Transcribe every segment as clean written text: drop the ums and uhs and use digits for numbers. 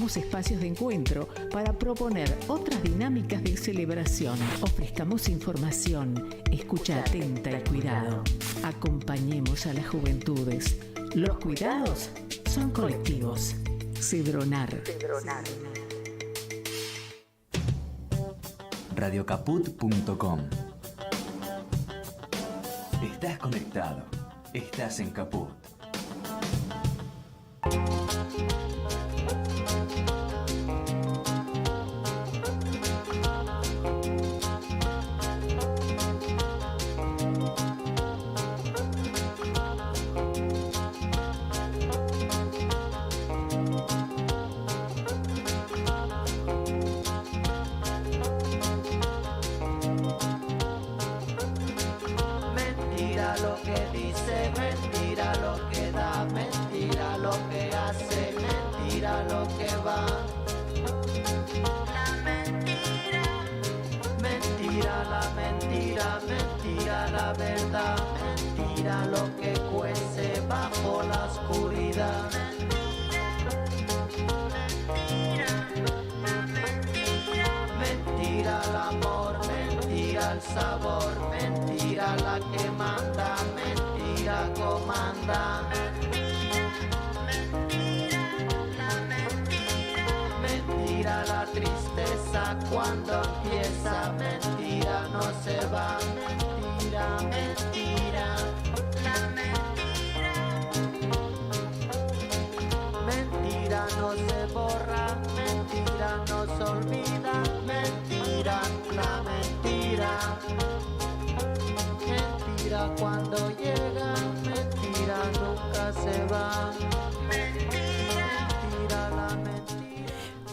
habilitamos espacios de encuentro para proponer otras dinámicas de celebración. Ofrezcamos información, escucha atenta y cuidado. Acompañemos a las juventudes. Los cuidados son colectivos. Cedronar. Radiocaput.com. Estás conectado. Estás en Caput.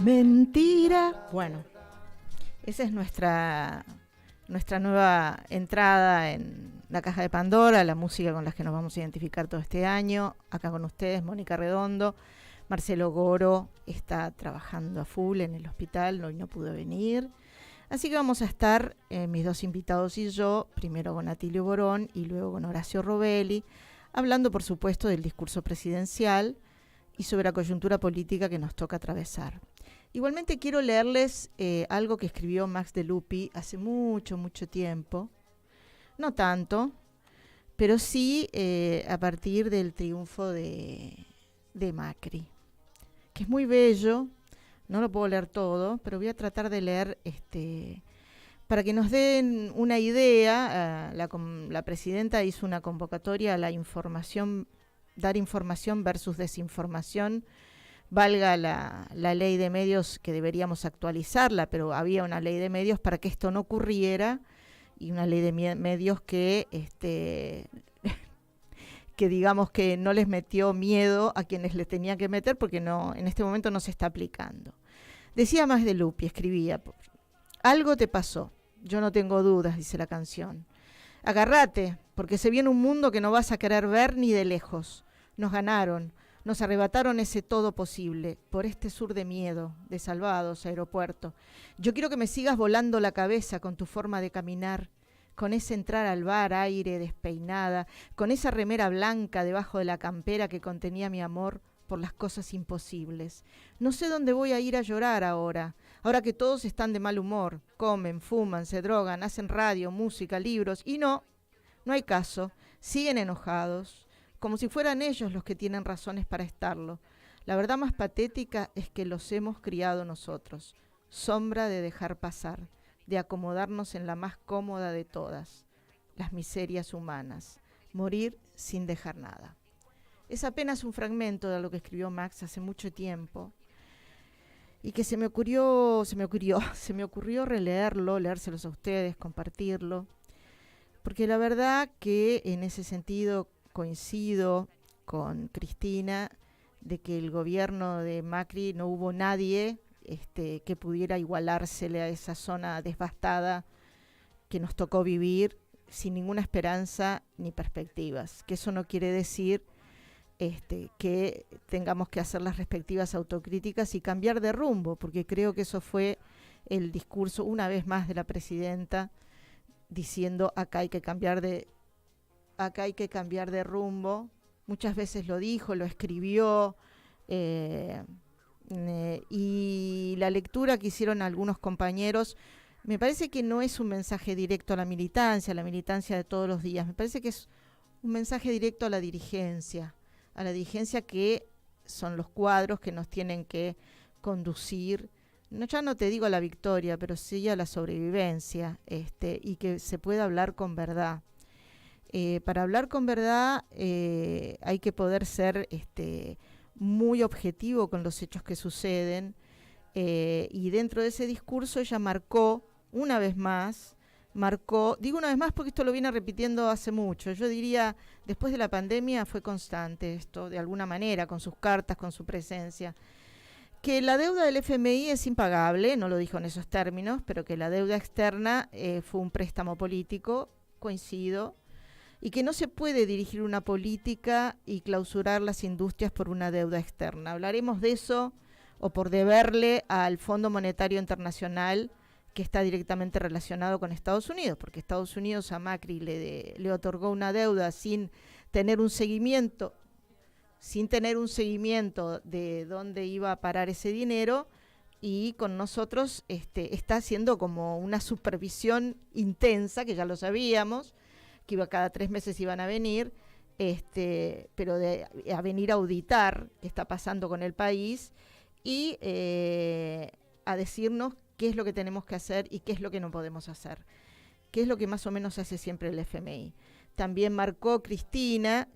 Mentira. Bueno, esa es nuestra nueva entrada en la caja de Pandora, la música con la que nos vamos a identificar todo este año. Acá con ustedes, Mónica Redondo. Marcelo Goro está trabajando a full en el hospital, hoy no pudo venir. Así que vamos a estar, mis dos invitados y yo, primero con Atilio Borón y luego con Horacio Robelli, hablando por supuesto del discurso presidencial y sobre la coyuntura política que nos toca atravesar. Igualmente quiero leerles algo que escribió Max de Lupi hace mucho tiempo, no tanto, pero sí a partir del triunfo de Macri, que es muy bello. No lo puedo leer todo, pero voy a tratar de leer para que nos den una idea. La presidenta hizo una convocatoria a la información, dar información versus desinformación, valga la ley de medios, que deberíamos actualizarla, pero había una ley de medios para que esto no ocurriera, y una ley de medios que que digamos que no les metió miedo a quienes les tenía que meter, porque no, en este momento no se está aplicando. Decía Max de Lupi, escribía: algo te pasó, yo no tengo dudas, dice la canción. Agárrate, porque se viene un mundo que no vas a querer ver ni de lejos. Nos ganaron, nos arrebataron ese todo posible, por este sur de miedo, de salvados, aeropuerto. Yo quiero que me sigas volando la cabeza con tu forma de caminar, con ese entrar al bar aire despeinada, con esa remera blanca debajo de la campera que contenía mi amor por las cosas imposibles. No sé dónde voy a ir a llorar ahora que todos están de mal humor, comen, fuman, se drogan, hacen radio, música, libros, y no hay caso, siguen enojados, como si fueran ellos los que tienen razones para estarlo. La verdad más patética es que los hemos criado nosotros, sombra de dejar pasar, de acomodarnos en la más cómoda de todas, las miserias humanas, morir sin dejar nada. Es apenas un fragmento de lo que escribió Max hace mucho tiempo y que se me ocurrió releerlo, leérselos a ustedes, compartirlo, porque la verdad que en ese sentido coincido con Cristina de que el gobierno de Macri no hubo nadie que pudiera igualársele a esa zona devastada que nos tocó vivir sin ninguna esperanza ni perspectivas. Que eso no quiere decir que tengamos que hacer las respectivas autocríticas y cambiar de rumbo, porque creo que eso fue el discurso una vez más de la presidenta, diciendo acá hay que cambiar de rumbo. Muchas veces lo dijo, lo escribió, Y la lectura que hicieron algunos compañeros, me parece que no es un mensaje directo a la militancia de todos los días, me parece que es un mensaje directo a la dirigencia que son los cuadros que nos tienen que conducir, ya no te digo a la victoria, pero sí a la sobrevivencia, y que se pueda hablar con verdad. Para hablar con verdad hay que poder ser muy objetivo con los hechos que suceden, y dentro de ese discurso ella marcó, digo una vez más porque esto lo viene repitiendo hace mucho, yo diría, después de la pandemia fue constante esto, de alguna manera, con sus cartas, con su presencia, que la deuda del FMI es impagable, no lo dijo en esos términos, pero que la deuda externa fue un préstamo político, coincido, y que no se puede dirigir una política y clausurar las industrias por una deuda externa. Hablaremos de eso, o por deberle al Fondo Monetario Internacional, que está directamente relacionado con Estados Unidos, porque Estados Unidos a Macri le otorgó una deuda sin tener un seguimiento de dónde iba a parar ese dinero, y con nosotros está haciendo como una supervisión intensa, que ya lo sabíamos, que cada 3 meses iban a venir, pero a venir a auditar qué está pasando con el país y a decirnos qué es lo que tenemos que hacer y qué es lo que no podemos hacer, qué es lo que más o menos hace siempre el FMI. También marcó Cristina,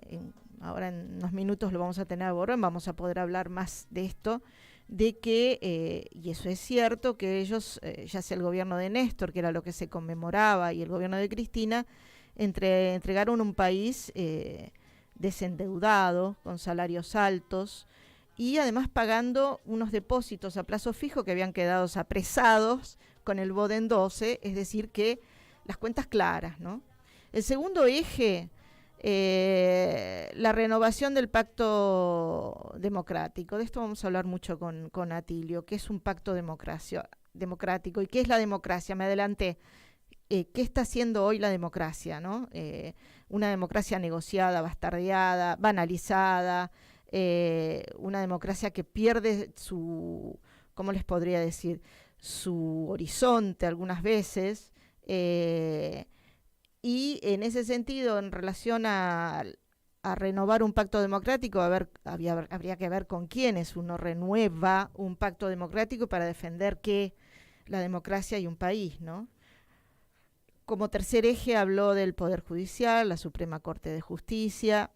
ahora en unos minutos lo vamos a tener a Borrón, vamos a poder hablar más de esto, de que, y eso es cierto, que ellos, ya sea el gobierno de Néstor, que era lo que se conmemoraba, y el gobierno de Cristina, entregaron un país desendeudado, con salarios altos, y además pagando unos depósitos a plazo fijo que habían quedado apresados con el BODEN 12, es decir, que las cuentas claras, ¿no? El segundo eje, la renovación del pacto democrático. De esto vamos a hablar mucho con Atilio, que es un pacto democrático. ¿Y qué es la democracia? Me adelanté. ¿Qué está haciendo hoy la democracia, ¿no? Una democracia negociada, bastardeada, banalizada, una democracia que pierde su, ¿cómo les podría decir?, su horizonte algunas veces, y en ese sentido, en relación a renovar un pacto democrático, habría que ver con quiénes uno renueva un pacto democrático para defender la democracia y un país, ¿no? Como tercer eje habló del Poder Judicial, la Suprema Corte de Justicia,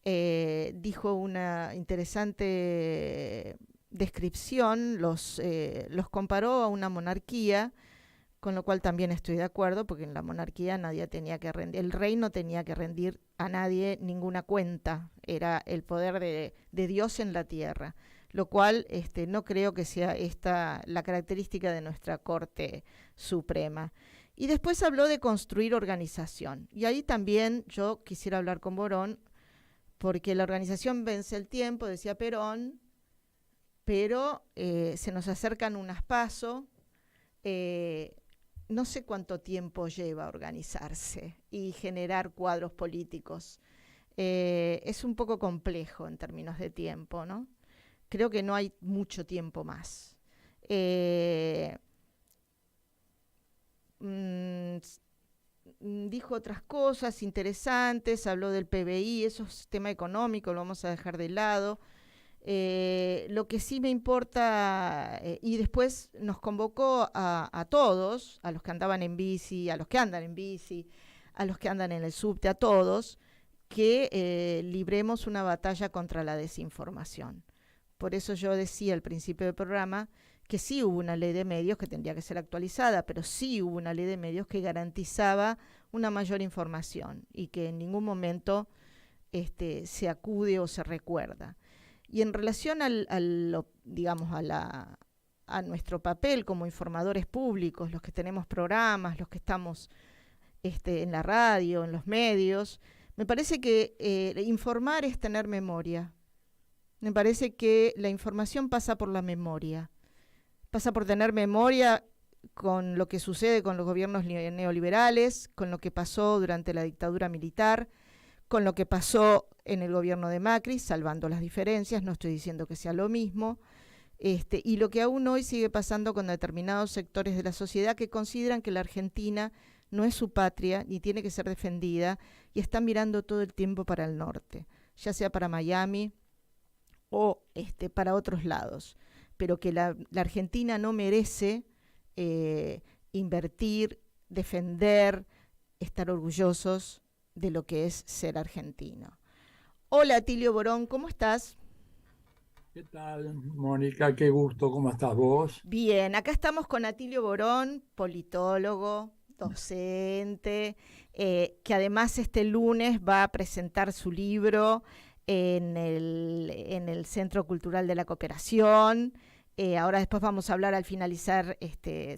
dijo una interesante descripción, los comparó a una monarquía, con lo cual también estoy de acuerdo, porque en la monarquía nadie tenía que rendir, el rey no tenía que rendir a nadie ninguna cuenta, era el poder de Dios en la tierra, lo cual no creo que sea esta la característica de nuestra Corte Suprema. Y después habló de construir organización. Y ahí también yo quisiera hablar con Borón, porque la organización vence el tiempo, decía Perón, pero se nos acercan unas PASO, no sé cuánto tiempo lleva organizarse y generar cuadros políticos. Es un poco complejo en términos de tiempo, ¿no? Creo que no hay mucho tiempo más. Dijo otras cosas interesantes, habló del PBI, eso es tema económico, lo vamos a dejar de lado. Lo que sí me importa, y después nos convocó a todos, a los que andaban en bici, a los que andan en bici, a los que andan en el subte, a todos, que libremos una batalla contra la desinformación. Por eso yo decía al principio del programa que sí hubo una ley de medios que tendría que ser actualizada, pero sí hubo una ley de medios que garantizaba una mayor información y que en ningún momento se acude o se recuerda. Y en relación a nuestro papel como informadores públicos, los que tenemos programas, los que estamos en la radio, en los medios, me parece que informar es tener memoria. Me parece que la información pasa por la memoria. Pasa por tener memoria con lo que sucede con los gobiernos neoliberales, con lo que pasó durante la dictadura militar, con lo que pasó en el gobierno de Macri, salvando las diferencias, no estoy diciendo que sea lo mismo, Y lo que aún hoy sigue pasando con determinados sectores de la sociedad que consideran que la Argentina no es su patria ni tiene que ser defendida y están mirando todo el tiempo para el norte, ya sea para Miami o para otros lados, pero que la Argentina no merece invertir, defender, estar orgullosos de lo que es ser argentino. Hola, Atilio Borón, ¿cómo estás? ¿Qué tal, Mónica? Qué gusto, ¿cómo estás vos? Bien, acá estamos con Atilio Borón, politólogo, docente, que además este lunes va a presentar su libro en el Centro Cultural de la Cooperación. Ahora después vamos a hablar al finalizar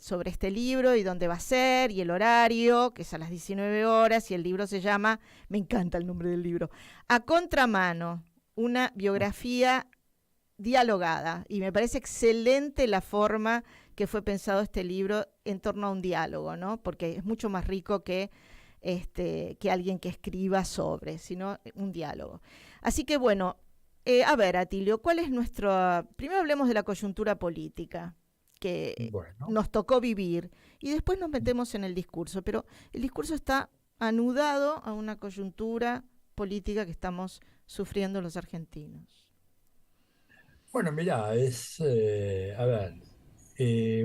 sobre este libro y dónde va a ser y el horario, que es a las 19 horas, y el libro se llama, me encanta el nombre del libro, A Contramano, una biografía dialogada, y me parece excelente la forma que fue pensado este libro en torno a un diálogo, ¿no? Porque es mucho más rico que alguien que escriba sobre, sino un diálogo. Así que bueno, a ver, Atilio, ¿cuál es nuestro? Primero hablemos de la coyuntura política que Bueno, nos tocó vivir y después nos metemos en el discurso, pero el discurso está anudado a una coyuntura política que estamos sufriendo los argentinos. bueno, mirá, a ver,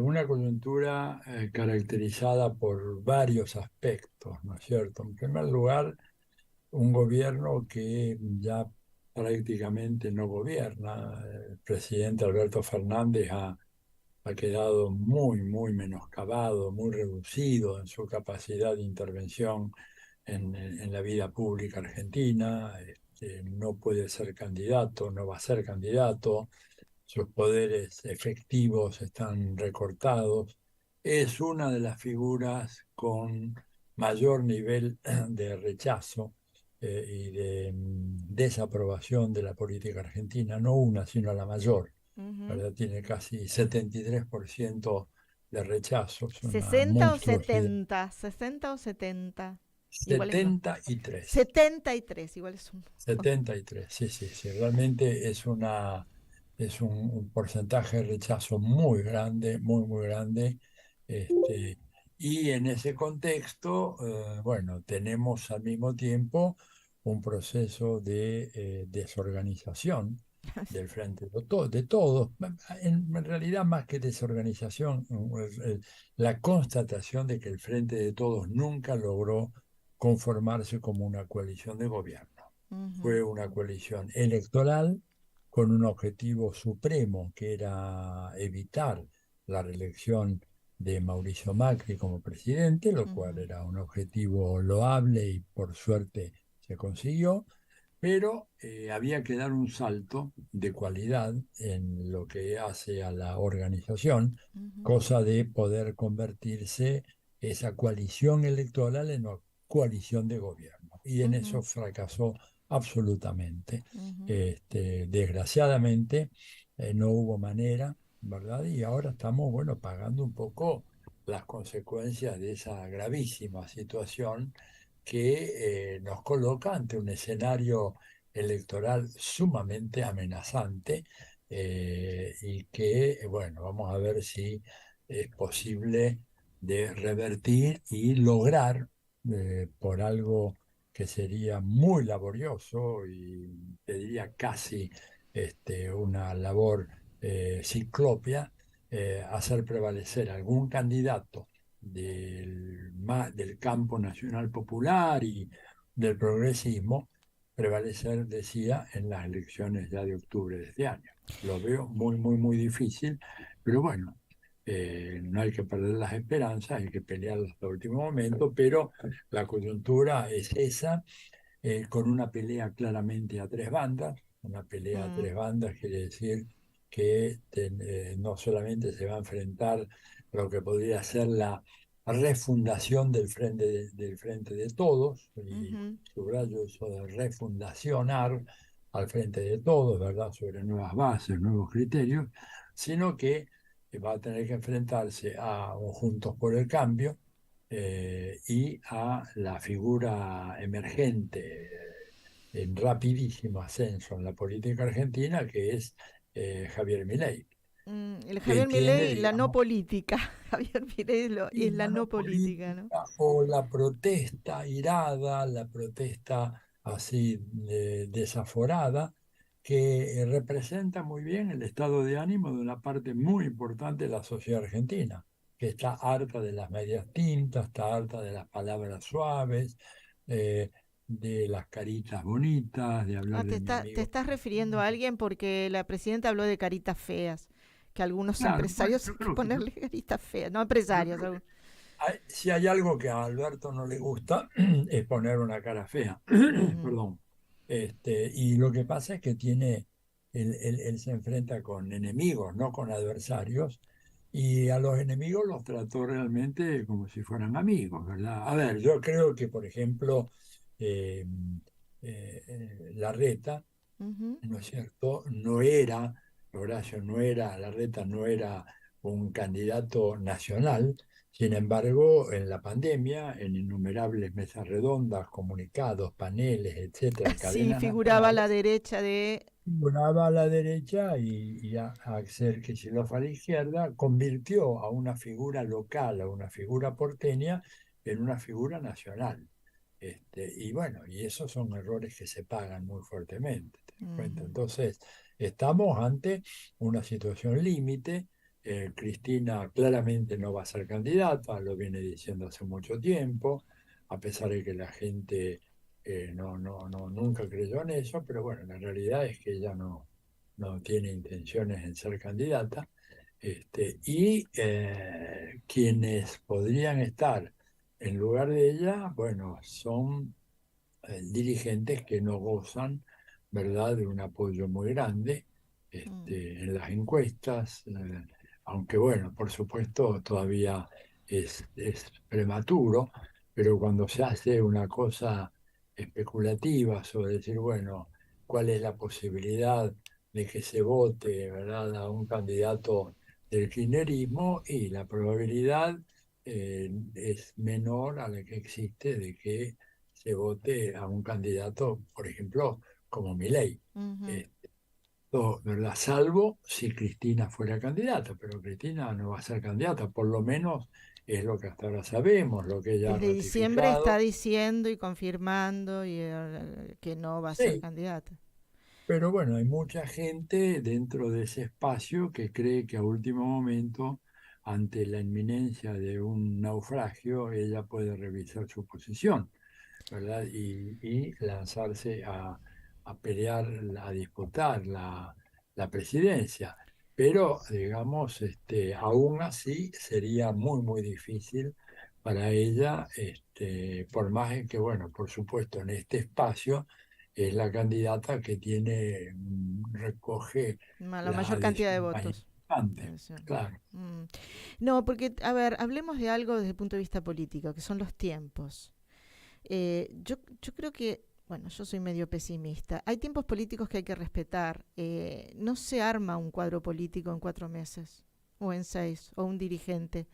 una coyuntura caracterizada por varios aspectos, ¿no es cierto? En primer lugar, un gobierno que ya prácticamente no gobierna. El presidente Alberto Fernández ha quedado muy menoscabado, muy reducido en su capacidad de intervención en la vida pública argentina. No puede ser candidato, no va a ser candidato, sus poderes efectivos están recortados. Es una de las figuras con mayor nivel de rechazo y de desaprobación de la política argentina, no una, sino la mayor. Ujú. ¿Verdad? Tiene casi 73% de rechazo, es una 60 o monstruosidad. 70, 60 o 70. Igual es más. 73. 73, igual es un montón. 73, sí, realmente es un porcentaje de rechazo muy grande, muy grande. Este, y en ese contexto, bueno, tenemos al mismo tiempo un proceso de desorganización del frente de todos. En realidad, más que desorganización, la constatación de que el frente de todos nunca logró conformarse como una coalición de gobierno. Ujú, Fue una coalición electoral con un objetivo supremo, que era evitar la reelección de Mauricio Macri como presidente, lo cual ujú, era un objetivo loable y por suerte se consiguió, pero había que dar un salto de cualidad en lo que hace a la organización, ujú, cosa de poder convertirse esa coalición electoral en una coalición de gobierno. Y en eso ujú, fracasó absolutamente. ujú, Desgraciadamente, no hubo manera, ¿verdad? Y ahora estamos, bueno, pagando un poco las consecuencias de esa gravísima situación que nos coloca ante un escenario electoral sumamente amenazante, y que, bueno, vamos a ver si es posible de revertir y lograr, por algo que sería muy laborioso y te diría casi una labor ciclopia, hacer prevalecer algún candidato del campo nacional popular y del progresismo, prevalecer, decía, en las elecciones ya de octubre de este año. Lo veo muy difícil, pero bueno, no hay que perder las esperanzas, hay que pelear hasta el último momento, pero la coyuntura es esa, con una pelea claramente a tres bandas. Una pelea a ujú, tres bandas quiere decir que no solamente se va a enfrentar lo que podría ser la refundación del frente de todos, y ujú, subrayo eso de refundacionar al frente de todos, ¿verdad? Sobre nuevas bases, nuevos criterios, sino que va a tener que enfrentarse a un Juntos por el Cambio, y a la figura emergente en rapidísimo ascenso en la política argentina, que es Javier Milei. El que Javier tiene, Milei, la no digamos, política. Javier Milei y es la la no no política, ¿no? política o la protesta irada, la protesta así desaforada, que representa muy bien el estado de ánimo de una parte muy importante de la sociedad argentina, que está harta de las medias tintas, está harta de las palabras suaves, eh, de las caritas bonitas, de Ah, hablar de mi te amigo. estás refiriendo a alguien porque la presidenta habló de caritas feas, que algunos Claro, bueno, empresarios hay que ponerle caritas feas, no yo empresarios. creo que si hay algo que a Alberto no le gusta es poner una cara fea. Ujú. Perdón. Y lo que pasa es que él se enfrenta con enemigos, no con adversarios, y a los enemigos los trató realmente como si fueran amigos, ¿verdad? A ver, yo creo que, por ejemplo, eh, Larreta, Ujú. ¿no es cierto? No era, Horacio no era, Larreta no era un candidato nacional, sin embargo, en la pandemia, en innumerables mesas redondas, comunicados, paneles, etcétera, en Sí, cadenas figuraba a la nacionales, derecha de... figuraba a la derecha y a Axel Kicillof a la izquierda, convirtió a una figura local, a una figura porteña, en una figura nacional. Y bueno, y esos son errores que se pagan muy fuertemente, ¿te das cuenta? Ujú. Entonces, estamos ante una situación límite. Cristina claramente no va a ser candidata, lo viene diciendo hace mucho tiempo, a pesar de que la gente nunca creyó en eso, pero bueno, la realidad es que ella no tiene intenciones en ser candidata. Y quienes podrían estar en lugar de ella, bueno, son dirigentes que no gozan, ¿verdad?, de un apoyo muy grande Mm. en las encuestas, aunque bueno, por supuesto todavía es prematuro, pero cuando se hace una cosa especulativa sobre decir, bueno, cuál es la posibilidad de que se vote, ¿verdad?, a un candidato del kirchnerismo y la probabilidad es menor a la que existe de que se vote a un candidato, por ejemplo, como Milei. Ujú. Eh, ¿Verdad? Salvo si Cristina fuera candidata, pero Cristina no va a ser candidata, por lo menos es lo que hasta ahora sabemos, lo que ella ha Desde diciembre está ratificado. diciendo y confirmando que no va a ser Sí, candidata. pero bueno, hay mucha gente dentro de ese espacio que cree que a último momento, ante la inminencia de un naufragio, ella puede revisar su posición, ¿verdad? Y lanzarse a pelear, a disputar la presidencia. Pero, digamos, aún así sería muy, muy difícil para ella, por más que, bueno, por supuesto, en este espacio es la candidata que recoge La la mayor cantidad de adhesión más votos. importante, Adhesión. claro. Mm. No, porque, a ver, hablemos de algo desde el punto de vista político, que son los tiempos. Yo creo que, bueno, yo soy medio pesimista. Hay tiempos políticos que hay que respetar. No se arma un cuadro político en 4 meses, o en 6, o un dirigente.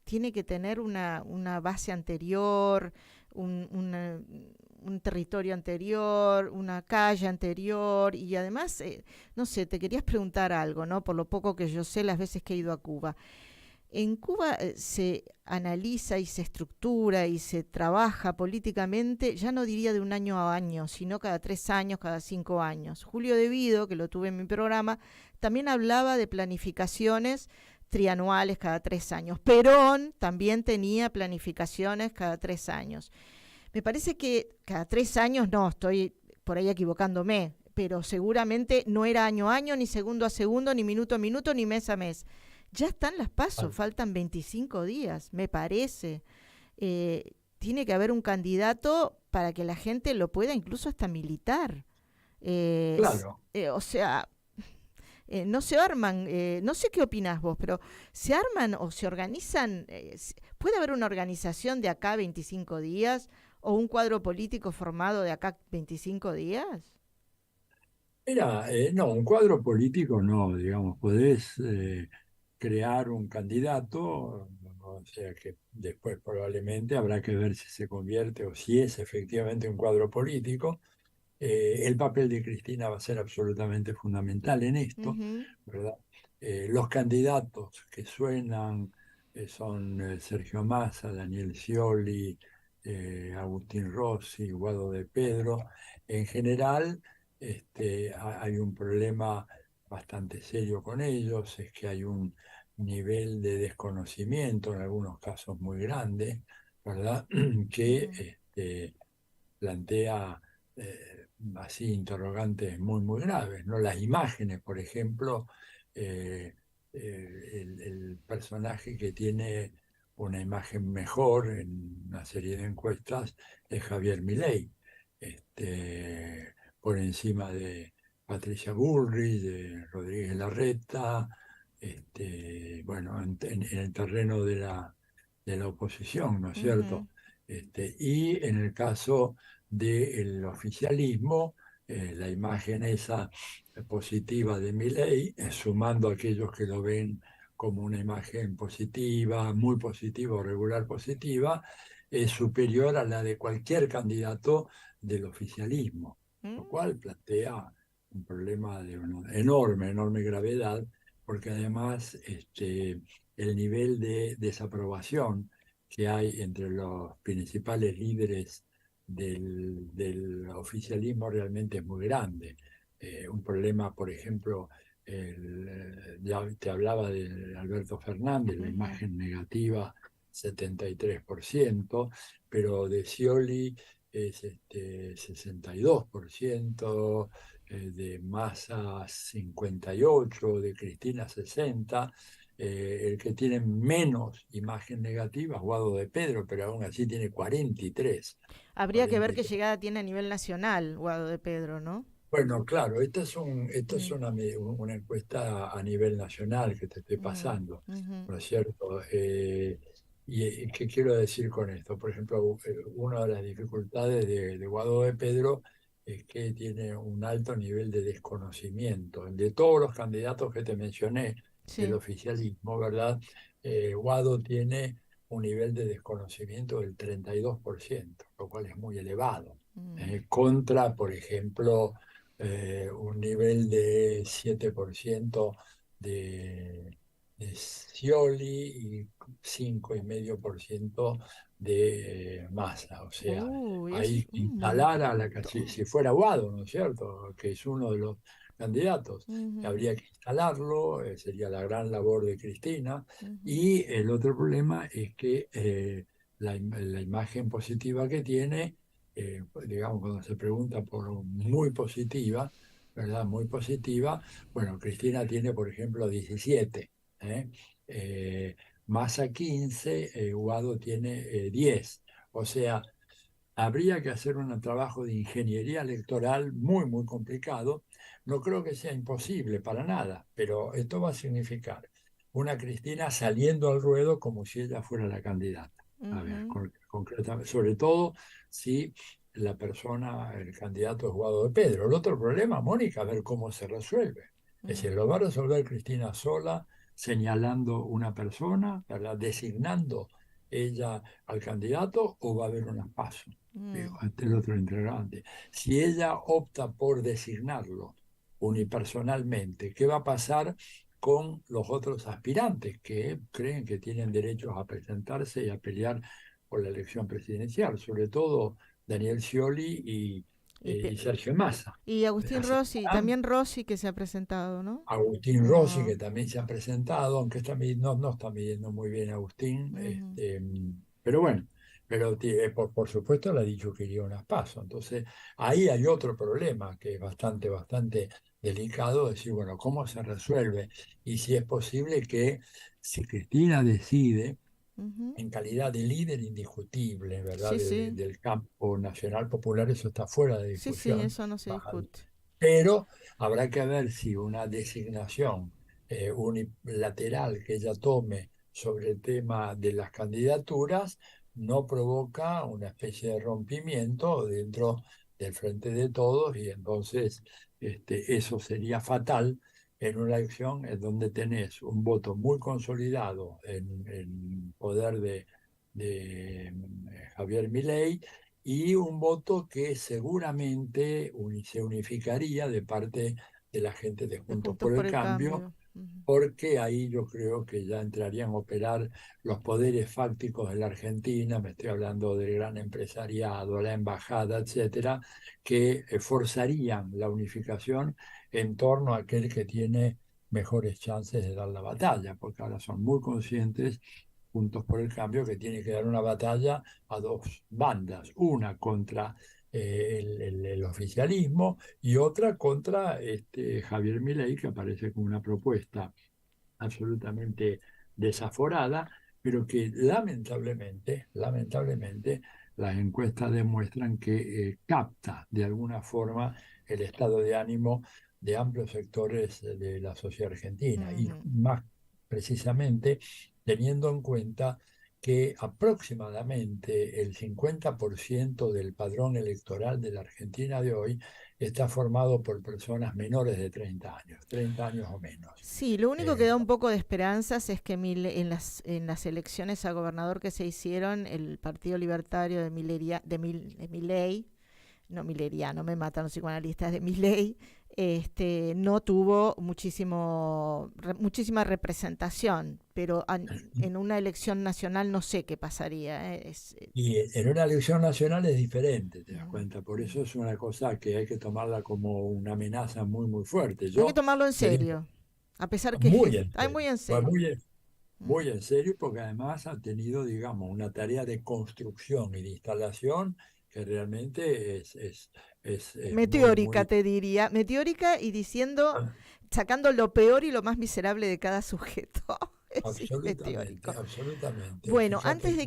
Tiene que tener una base anterior, un, una- un territorio anterior, una calle anterior, y además, no sé, te querías preguntar algo, ¿no? Por lo poco que yo sé las veces que he ido a Cuba. En Cuba se analiza y se estructura y se trabaja políticamente, ya no diría de un año a año, sino cada 3 años, cada 5 años. Julio De Vido, que lo tuve en mi programa, también hablaba de planificaciones trianuales cada 3 años. Perón también tenía planificaciones cada 3 años. Me parece que cada 3 años, no, estoy por ahí equivocándome, pero seguramente no era año a año, ni segundo a segundo, ni minuto a minuto, ni mes a mes. Ya están las pasos, faltan 25 días, me parece. Tiene que haber un candidato para que la gente lo pueda incluso hasta militar. Claro. O sea, no se arman, no sé qué opinas vos, pero se arman o se organizan, puede haber una organización de acá 25 días o un cuadro político formado de acá 25 días. Mira, no, un cuadro político no, digamos, podés crear un candidato, o sea que después probablemente habrá que ver si se convierte o si es efectivamente un cuadro político, El papel de Cristina va a ser absolutamente fundamental en esto, Ujú, ¿verdad? Los candidatos que suenan son Sergio Massa, Daniel Scioli, Agustín Rossi, Guado de Pedro. En general, hay un problema bastante serio con ellos, es que hay un nivel de desconocimiento, en algunos casos muy grande, ¿verdad? Que ujú, plantea así interrogantes muy, muy graves, ¿no? Las imágenes, por ejemplo, eh, el personaje que tiene una imagen mejor en una serie de encuestas es Javier Milei, por encima de Patricia Bullrich, de Rodríguez Larreta, bueno, en el terreno de la oposición, ¿no es ujú. cierto? Y en el caso del oficialismo, la imagen esa positiva de Milei, sumando a aquellos que lo ven como una imagen positiva, muy positiva o regular positiva, es superior a la de cualquier candidato del oficialismo, lo Mm, cual plantea un problema de una enorme, enorme gravedad, porque además el nivel de desaprobación que hay entre los principales líderes del oficialismo realmente es muy grande. Un problema, por ejemplo, ya te hablaba de Alberto Fernández, la ujú. imagen negativa, 73%, pero de Scioli es 62%, de Massa 58%, de Cristina 60%. El que tiene menos imagen negativa es Guado de Pedro, pero aún así tiene 43. Habría que ver qué 43. llegada tiene a nivel nacional, Guado de Pedro, ¿no? Bueno, claro, esta es Mm, una encuesta a nivel nacional que te estoy mm, pasando, ujú, ¿no es cierto? ¿Qué quiero decir con esto? Por ejemplo, una de las dificultades de Guado de Pedro es que tiene un alto nivel de desconocimiento. De todos los candidatos que te mencioné del sí. oficialismo, ¿verdad? Guado tiene un nivel de desconocimiento del 32%, lo cual es muy elevado. Mm. Contra, por ejemplo, un nivel de 7% de Scioli y 5,5% de Massa. O sea, Uy, es ahí un instalar a montón. si fuera Guado, ¿no es cierto? Que es uno de los candidatos, Ujú, habría que instalarlo, sería la gran labor de Cristina. ujú, Y el otro problema es que la imagen positiva que tiene, digamos, cuando se pregunta por muy positiva, ¿verdad? Muy positiva. Bueno, Cristina tiene, por ejemplo, 17, ¿eh? Eh, Massa 15, Guado tiene 10. O sea, habría que hacer un trabajo de ingeniería electoral muy, muy complicado. No creo que sea imposible para nada, pero esto va a significar una Cristina saliendo al ruedo como si ella fuera la candidata. A ver, ujú, concretamente, sobre todo si la persona, el candidato es Guado de Pedro. El otro problema, Mónica, a ver cómo se resuelve. Es mm, decir, ¿lo va a resolver Cristina sola, señalando una persona, ¿verdad? Designando ella al candidato o va a haber unas pasos? mm, Digo, ante el otro interrogante. Si ella opta por designarlo unipersonalmente, ¿qué va a pasar con los otros aspirantes que creen que tienen derechos a presentarse y a pelear por la elección presidencial? Sobre todo Daniel Scioli Y, y pe- Sergio Massa. y Agustín Rossi, ¿Aceptarán? también Rossi que se ha presentado, ¿no? Agustín Rossi, Ah, que también se ha presentado, aunque no está midiendo muy bien Agustín, ujú, pero bueno, pero por supuesto le ha dicho que iría a unas pasos. Entonces, ahí hay otro problema que es bastante, bastante delicado, decir, bueno, ¿cómo se resuelve? Y si es posible que si Cristina decide, ujú. en calidad de líder indiscutible, ¿verdad? Sí, sí, Del campo nacional popular, eso está fuera de sí, sí, discusión, eso no se baja, discute. pero habrá que ver si una designación unilateral que ella tome sobre el tema de las candidaturas no provoca una especie de rompimiento dentro del frente de todos y entonces eso sería fatal en una elección en donde tenés un voto muy consolidado en poder de Javier Milei y un voto que seguramente se unificaría de parte de la gente de De Juntos Juntos por el por el Cambio, Cambio. Ujú. porque ahí yo creo que ya entrarían a operar los poderes fácticos de la Argentina, me estoy hablando del gran empresariado, la embajada, etcétera, que forzarían la unificación en torno a aquel que tiene mejores chances de dar la batalla, porque ahora son muy conscientes, Juntos por el Cambio, que tiene que dar una batalla a dos bandas, una contra el oficialismo y otra contra Javier Milei, que aparece con una propuesta absolutamente desaforada, pero que lamentablemente, las encuestas demuestran que capta de alguna forma el estado de ánimo de amplios sectores de la sociedad argentina y Ujú. más precisamente teniendo en cuenta que aproximadamente el 50% del padrón electoral de la Argentina de hoy está formado por personas menores de 30 años o menos. Sí, lo único que Eh, da un poco de esperanzas es que en las elecciones a gobernador que se hicieron, el Partido Libertario de Milei, no mileriano, me matan los psicoanalistas, de Milei, no tuvo muchísima representación, pero en una elección nacional no sé qué pasaría. Y en una elección nacional es diferente, te das Mm, cuenta. Por mm. eso es una cosa que hay que tomarla como una amenaza muy, muy fuerte. Hay que Yo tomarlo en te digo, serio, a pesar que muy en hay serio, muy en pues serio. Mm. muy en serio, porque además ha tenido, digamos, una tarea de construcción y de instalación que realmente es muy, Meteórica, muy... te diría, meteórica y diciendo, sacando lo peor y lo más miserable de cada sujeto. Sí, Absolutamente, meteórico. absolutamente. Bueno, Fíjate antes que... de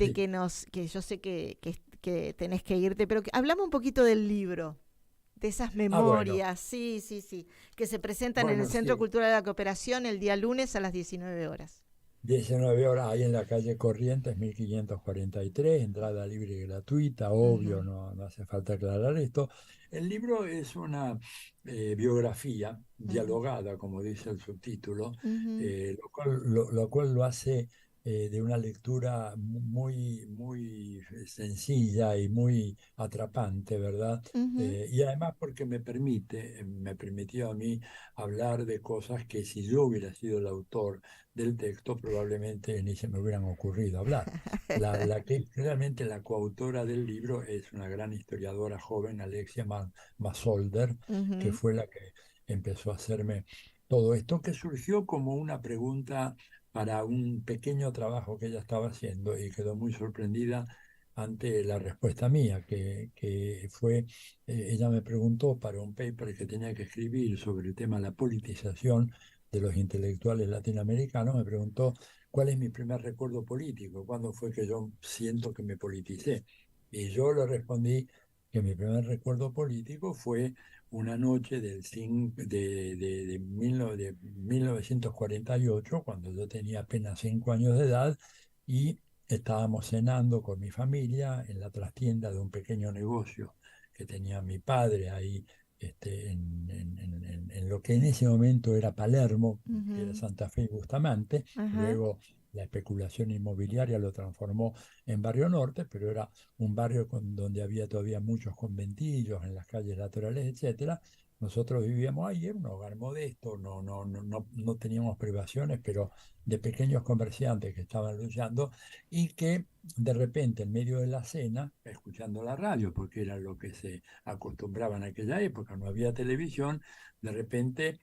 Sí. que que yo sé que tenés que irte, pero hablame un poquito del libro, de esas Ah, bueno, memorias, sí, sí, sí, que se presentan en el bueno, Centro sí. Cultural de la Cooperación el día lunes a las 19 horas. 19 horas ahí en la calle Corrientes, 1543, entrada libre y gratuita, obvio, Ujú, no hace falta aclarar esto. El libro es una biografía ujú, dialogada, como dice el subtítulo, ujú, lo cual lo hace de una lectura muy, muy sencilla y muy atrapante, ¿verdad? ujú. Y además porque me permitió a mí hablar de cosas que si yo hubiera sido el autor, del texto, probablemente ni se me hubieran ocurrido hablar. La que realmente la coautora del libro es una gran historiadora joven, Alexia Masolder, que Ujú. fue la que empezó a hacerme todo esto, que surgió como una pregunta para un pequeño trabajo que ella estaba haciendo y quedó muy sorprendida ante la respuesta mía, que fue, ella me preguntó para un paper que tenía que escribir sobre el tema de la politización de los intelectuales latinoamericanos, me preguntó cuál es mi primer recuerdo político, cuándo fue que yo siento que me politicé. Y yo le respondí que mi primer recuerdo político fue una noche de 1948, cuando yo tenía apenas 5 años de edad, y estábamos cenando con mi familia en la trastienda de un pequeño negocio que tenía mi padre ahí en lo que en ese momento era Palermo, que era Ujú. Santa Fe y Bustamante. Ajá. Luego la especulación inmobiliaria lo transformó en Barrio Norte, pero era un barrio donde había todavía muchos conventillos en las calles laterales, etcétera. Nosotros vivíamos ahí, era un hogar modesto, no teníamos privaciones, pero de pequeños comerciantes que estaban luchando y que de repente en medio de la cena, escuchando la radio, porque era lo que se acostumbraba en aquella época, no había televisión, de repente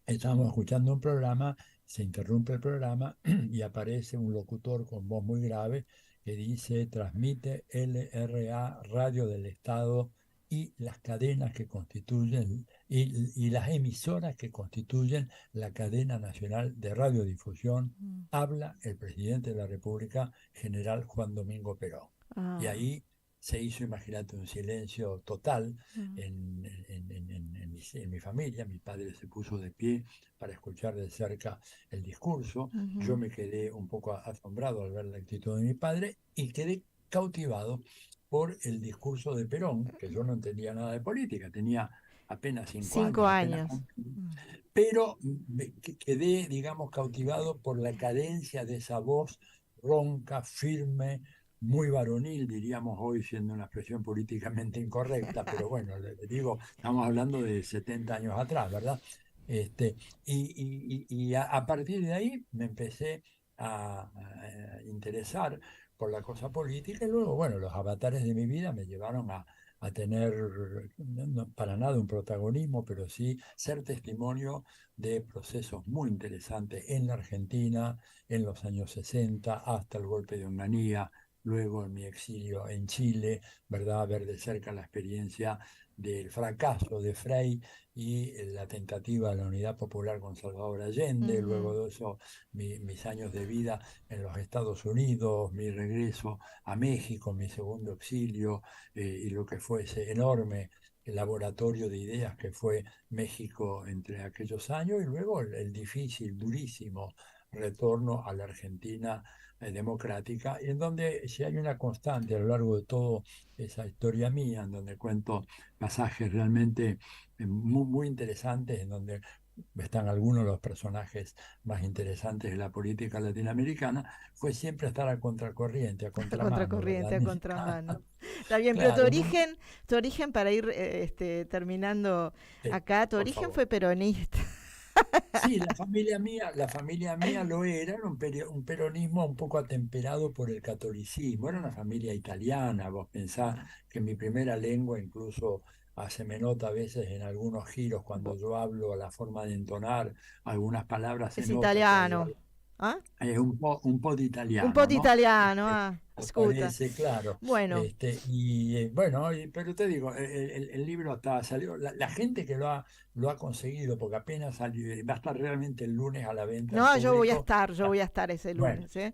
estábamos escuchando un programa, se interrumpe el programa y aparece un locutor con voz muy grave que dice, transmite LRA, Radio del Estado, y las cadenas que constituyen, y las emisoras que constituyen la cadena nacional de radiodifusión, Mm. habla el presidente de la República, general Juan Domingo Perón. Y Ah, ahí se hizo, imagínate, un silencio total mm, en mi familia. Mi padre se puso de pie para escuchar de cerca el discurso. Yo ujú. me quedé un poco asombrado al ver la actitud de mi padre y quedé cautivado por el discurso de Perón, que yo no entendía nada de política, tenía apenas 5 años, 5 años. Mm. pero quedé, digamos, cautivado por la cadencia de esa voz ronca, firme, muy varonil, diríamos hoy, siendo una expresión políticamente incorrecta, pero bueno, le digo, estamos hablando de 70 años atrás, ¿verdad? Este, y a partir de ahí me empecé a interesar por la cosa política y luego, bueno, los avatares de mi vida me llevaron a tener, no para nada un protagonismo, pero sí ser testimonio de procesos muy interesantes en la Argentina, en los años 60, hasta el golpe de Onganía, luego en mi exilio en Chile, ¿verdad? Ver de cerca la experiencia del fracaso de Frei y la tentativa de la unidad popular con Salvador Allende, luego de eso mis años de vida en los Estados Unidos, mi regreso a México, mi segundo exilio, y lo que fue ese enorme laboratorio de ideas que fue México entre aquellos años, y luego el difícil, durísimo retorno a la Argentina democrática, y en donde si hay una constante a lo largo de toda esa historia mía, en donde cuento pasajes realmente muy, muy interesantes, en donde están algunos de los personajes más interesantes de la política latinoamericana, fue siempre estar a contracorriente, a A contramano, ¿verdad? contracorriente, a contramano. Está bien, pero Claro, tu origen para ir terminando acá, tu por origen favor. fue peronista. Sí, la familia mía lo era un peronismo un poco atemperado por el catolicismo, era una familia italiana, vos pensás que mi primera lengua incluso se me nota a veces en algunos giros cuando yo hablo, la forma de entonar algunas palabras se Es nota que hay italiano. ¿Ah? un po' di Un po' italiano, di ¿no? italiano, ah, scusa. Parece, claro. Bueno, Bueno, pero te digo, el libro salió, la gente que lo ha conseguido, porque apenas salió, va a estar realmente el lunes a la venta al no, público. yo voy a estar ese Bueno, lunes, ¿eh?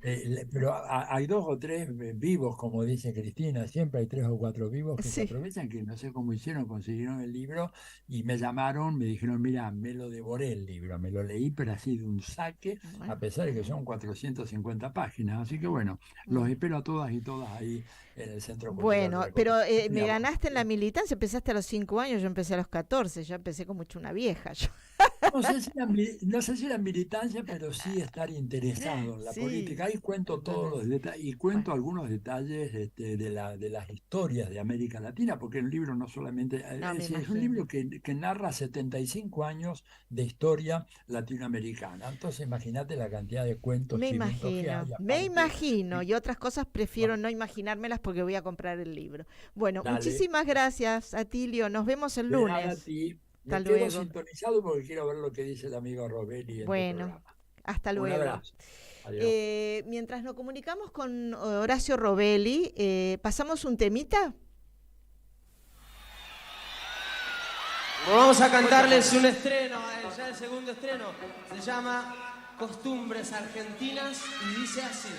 pero hay dos o tres vivos, como dice Cristina, siempre hay tres o cuatro vivos que se Sí. aprovechan, que no sé cómo hicieron, consiguieron el libro y me llamaron, me dijeron, mira, me lo devoré el libro, me lo leí, pero así de un saque, a Bueno, pesar de que son 450 páginas. Así que bueno, los mm. espero a todas y todas ahí en el Centro Cultural Bueno, pero Recoleta. me Digamos, ganaste en la militancia, empezaste a los 5 años, yo empecé a los 14, ya empecé como hecho una vieja. Yo. no sé si la militancia, pero sí estar interesado en la Sí, política. Ahí cuento todos totalmente. los detalles y Bueno, cuento algunos detalles de las historias de América Latina, porque el libro no solamente, no me es un imagino. libro que narra 75 años de historia latinoamericana. Entonces imagínate la cantidad de cuentos, chimentos que hay, Me aparte, imagino, y- y otras cosas prefiero bueno, no imaginármelas porque voy a comprar el libro. Bueno, dale, muchísimas gracias, Atilio, nos vemos el de nada a lunes. ti. Hasta Me quedo luego. sintonizado porque quiero ver lo que dice el amigo Robelli en tu Bueno, programa. hasta Un luego. abrazo. Adiós. Mientras nos comunicamos con Horacio Robelli, ¿pasamos un temita? Vamos a cantarles un estreno, ya el segundo estreno. Se llama Costumbres Argentinas y dice así.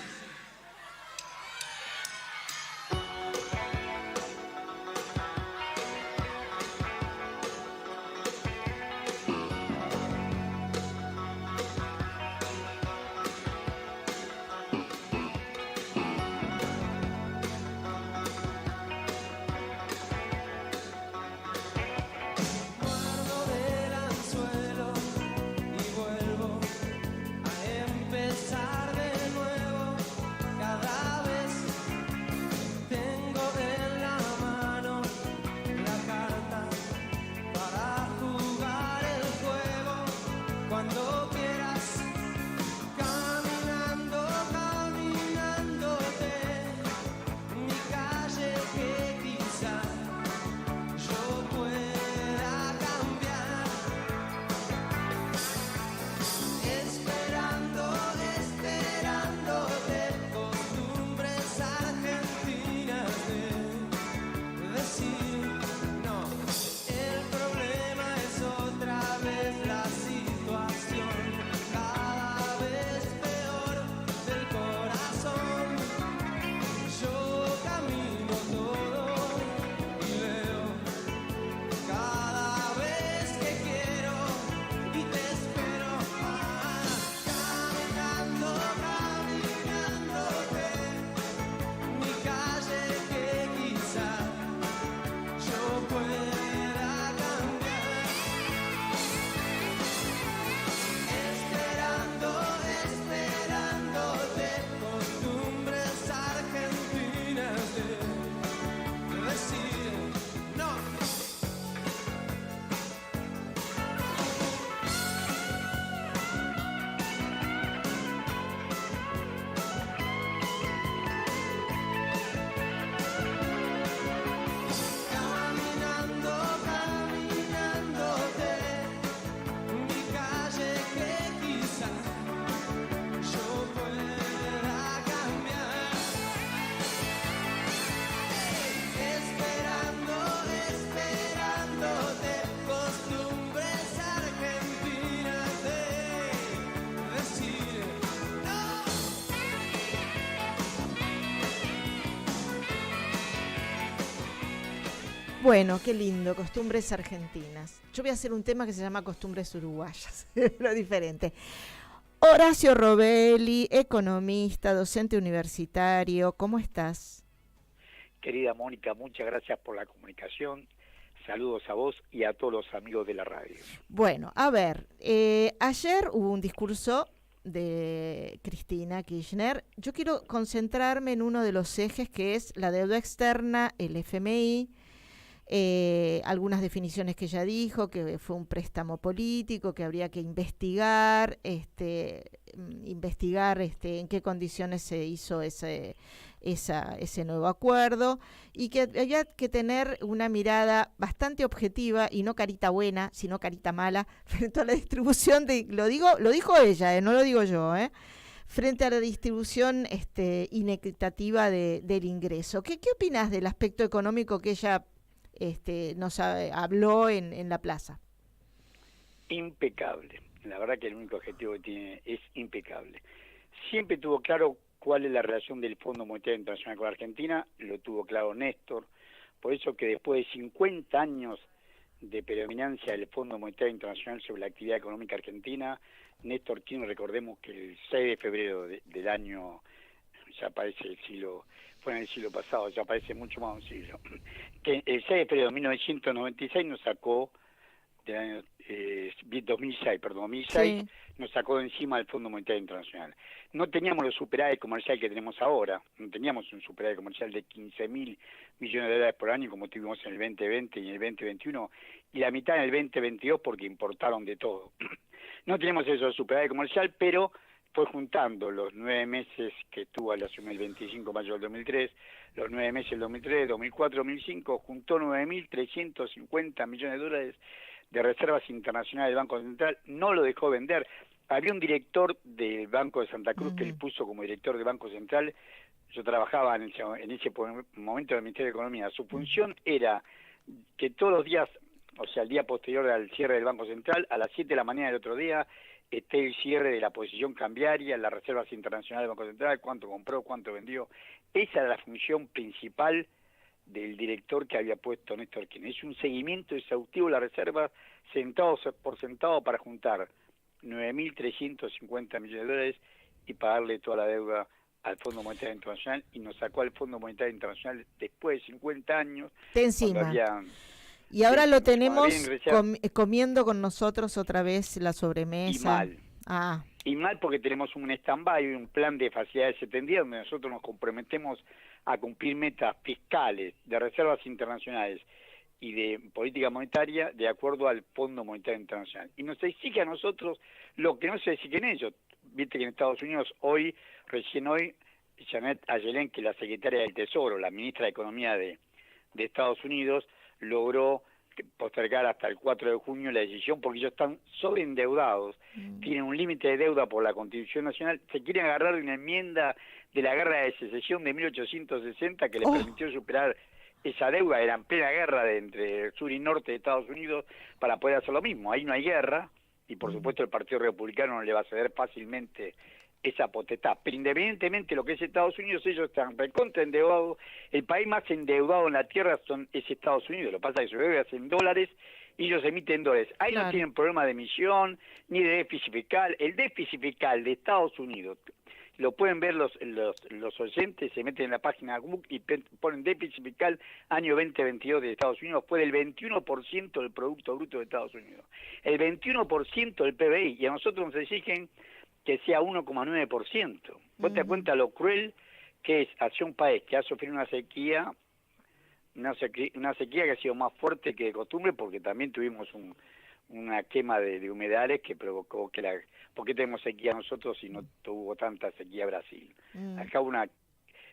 Muerdo del anzuelo y vuelvo a empezar de nuevo. Bueno, qué lindo, costumbres argentinas. Yo voy a hacer un tema que se llama costumbres uruguayas, pero diferente. Horacio Robelli, economista, docente universitario, ¿cómo estás? Querida Mónica, muchas gracias por la comunicación. Saludos a vos y a todos los amigos de la radio. Bueno, a ver, ayer hubo un discurso de Cristina Kirchner. Yo quiero concentrarme en uno de los ejes que es la deuda externa, el FMI, algunas definiciones que ella dijo, que fue un préstamo político, que habría que investigar en qué condiciones se hizo ese nuevo acuerdo, y que había que tener una mirada bastante objetiva y no carita buena, sino carita mala, frente a la distribución lo dijo ella, no lo digo yo, frente a la distribución inequitativa del ingreso. ¿Qué opinás del aspecto económico que ella nos habló en la plaza? Impecable. La verdad que el único objetivo que tiene es impecable. Siempre tuvo claro cuál es la relación del Fondo Monetario Internacional con Argentina, lo tuvo claro Néstor, por eso que después de 50 años de predominancia del Fondo Monetario Internacional sobre la actividad económica argentina, Néstor Kirchner, recordemos que el 6 de febrero del año, ya parece el siglo, fue en el siglo pasado, ya parece mucho más de un siglo, que el 6 de febrero de 1996 nos sacó, del año 2006, Sí. nos sacó de encima del Fondo Monetario Internacional. No teníamos los superávit comercial que tenemos ahora, no teníamos un superávit comercial de 15.000 millones de dólares por año como tuvimos en el 2020 y en el 2021, y la mitad en el 2022 porque importaron de todo. No tenemos eso superávit comercial, pero fue juntando los 9 meses que estuvo al asumir el 25 de mayo del 2003, los 9 meses del 2003, 2004, 2005, juntó 9.350 millones de dólares de reservas internacionales del Banco Central, no lo dejó vender. Había un director del Banco de Santa Cruz que le puso como director del Banco Central. Yo trabajaba en ese momento en el Ministerio de Economía. Su función era que todos los días, o sea, el día posterior al cierre del Banco Central, a las 7 de la mañana del otro día, esté el cierre de la posición cambiaria, las reservas internacionales del Banco Central, cuánto compró, cuánto vendió. Esa era la función principal del director que había puesto Néstor Kirchner. Es un seguimiento exhaustivo de las reservas, centavo por centavo, para juntar 9.350 millones de dólares y pagarle toda la deuda al Fondo Monetario Internacional, y nos sacó al Fondo Monetario Internacional después de 50 años. De encima. Y ahora lo tenemos comiendo con nosotros otra vez la sobremesa. Y mal. Y mal porque tenemos un stand-by, un plan de facilidades extendidas donde nosotros nos comprometemos a cumplir metas fiscales, de reservas internacionales y de política monetaria de acuerdo al Fondo Monetario Internacional. Y nos exige a nosotros lo que no se exige en ellos. Viste que en Estados Unidos recién hoy, Janet Yellen, que es la secretaria del Tesoro, la ministra de Economía de Estados Unidos, logró postergar hasta el 4 de junio la decisión porque ellos están sobreendeudados, tienen un límite de deuda por la Constitución Nacional, se quieren agarrar de una enmienda de la Guerra de Secesión de 1860 que les permitió superar esa deuda. Era en plena guerra entre el sur y norte de Estados Unidos para poder hacer lo mismo. Ahí no hay guerra y por supuesto el Partido Republicano no le va a ceder fácilmente esa potestad. Pero independientemente de lo que es Estados Unidos, ellos están recontra endeudados. El país más endeudado en la tierra es Estados Unidos. Lo que pasa es que su deuda es en dólares y ellos emiten dólares. Ahí no tienen problema de emisión ni de déficit fiscal. El déficit fiscal de Estados Unidos, lo pueden ver los oyentes, se meten en la página Google y ponen déficit fiscal año 2022 de Estados Unidos, fue del 21% del Producto Bruto de Estados Unidos. El 21% del PBI, y a nosotros nos exigen que sea 1,9%. ¿Vos te das cuenta lo cruel que es hacia un país que ha sufrido una sequía que ha sido más fuerte que de costumbre, porque también tuvimos una quema de humedales que provocó ¿por qué tenemos sequía nosotros si no tuvo tanta sequía Brasil? Acá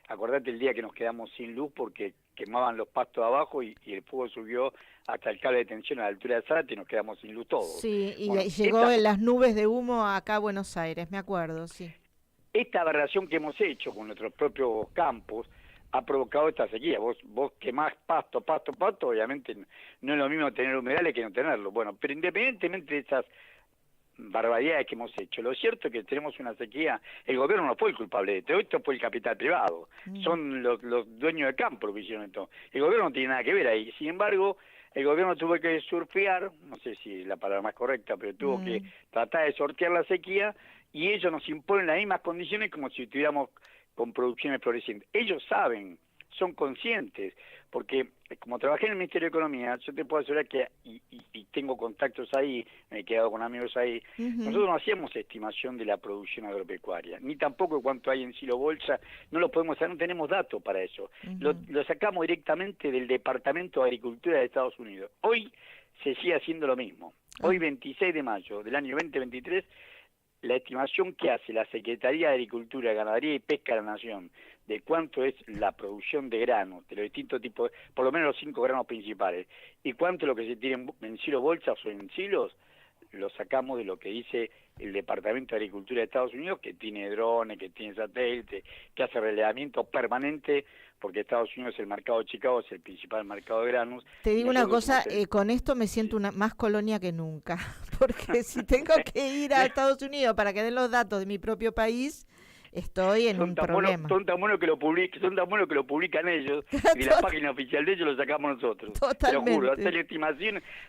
acordate el día que nos quedamos sin luz porque quemaban los pastos abajo y el fuego subió hasta el cable de tensión a la altura de Zárate y nos quedamos sin luz todos. Sí, y llegó en las nubes de humo acá a Buenos Aires, me acuerdo, sí. Esta aberración que hemos hecho con nuestros propios campos ha provocado esta sequía. Vos quemás pasto, obviamente no es lo mismo tener humedales que no tenerlo. Bueno, pero independientemente de esas barbaridades que hemos hecho. Lo cierto es que tenemos una sequía, el gobierno no fue el culpable de todo esto, fue el capital privado, son los dueños del campo los que hicieron esto. El gobierno no tiene nada que ver ahí, sin embargo, el gobierno tuvo que surfear, no sé si es la palabra más correcta, pero tuvo que tratar de sortear la sequía, y ellos nos imponen las mismas condiciones como si estuviéramos con producciones florecientes. Ellos saben, son conscientes, porque como trabajé en el Ministerio de Economía, yo te puedo asegurar que, y tengo contactos ahí, me he quedado con amigos ahí, nosotros no hacíamos estimación de la producción agropecuaria, ni tampoco cuánto hay en silo bolsa, no lo podemos hacer, no tenemos datos para eso. Lo sacamos directamente del Departamento de Agricultura de Estados Unidos. Hoy se sigue haciendo lo mismo. Hoy, 26 de mayo del año 2023, la estimación que hace la Secretaría de Agricultura, Ganadería y Pesca de la Nación de cuánto es la producción de granos, de los distintos tipos, por lo menos los 5 granos principales, y cuánto es lo que se tiene en silos bolsas o en silos, lo sacamos de lo que dice el Departamento de Agricultura de Estados Unidos, que tiene drones, que tiene satélites, que hace relevamiento permanente, porque Estados Unidos es el mercado de Chicago, es el principal mercado de granos. Te digo una cosa, con esto me siento más colonia que nunca, porque si tengo que ir a Estados Unidos para que den los datos de mi propio país, estoy en un problema. Son tan buenos que lo publican ellos, y de la página oficial de ellos lo sacamos nosotros. Totalmente. Te lo juro,